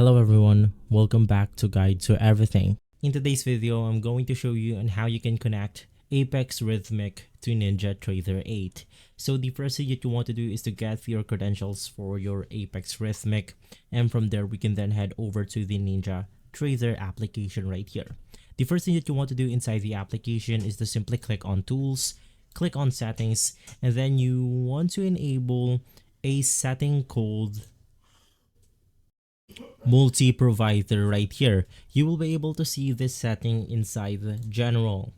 Hello everyone, welcome back to Guide to Everything. In today's video, I'm going to show you on how you can connect Apex Rithmic to NinjaTrader 8. So the first thing that you want to do is to get your credentials for your Apex Rithmic, and from there we can then head over to the NinjaTrader application right here. The first thing that you want to do inside the application is to simply click on Tools, click on Settings, and then you want to enable a setting called multi-provider right here. You will be able to see this setting inside the general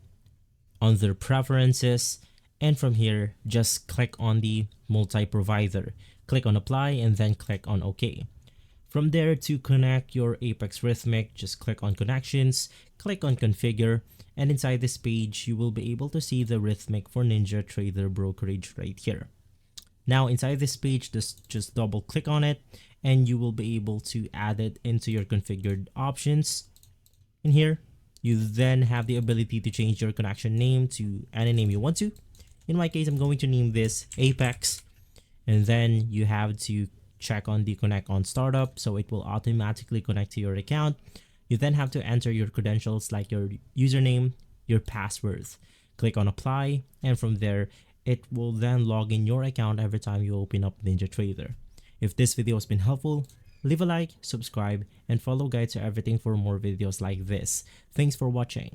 under preferences, and from here just click on the multi-provider, click on apply, and then click on OK. From there, to connect your Apex Rithmic, just click on connections, click on configure, and inside this page you will be able to see the Rithmic for NinjaTrader brokerage right here. Now inside this page, just double click on it and you will be able to add it into your configured options. In here, you then have the ability to change your connection name to any name you want to. In my case, I'm going to name this Apex, and then you have to check on the connect on startup so it will automatically connect to your account. You then have to enter your credentials like your username, your password. Click on apply, and from there it will then log in your account every time you open up NinjaTrader. If this video has been helpful, leave a like, subscribe, and follow Guide to Everything for more videos like this. Thanks for watching.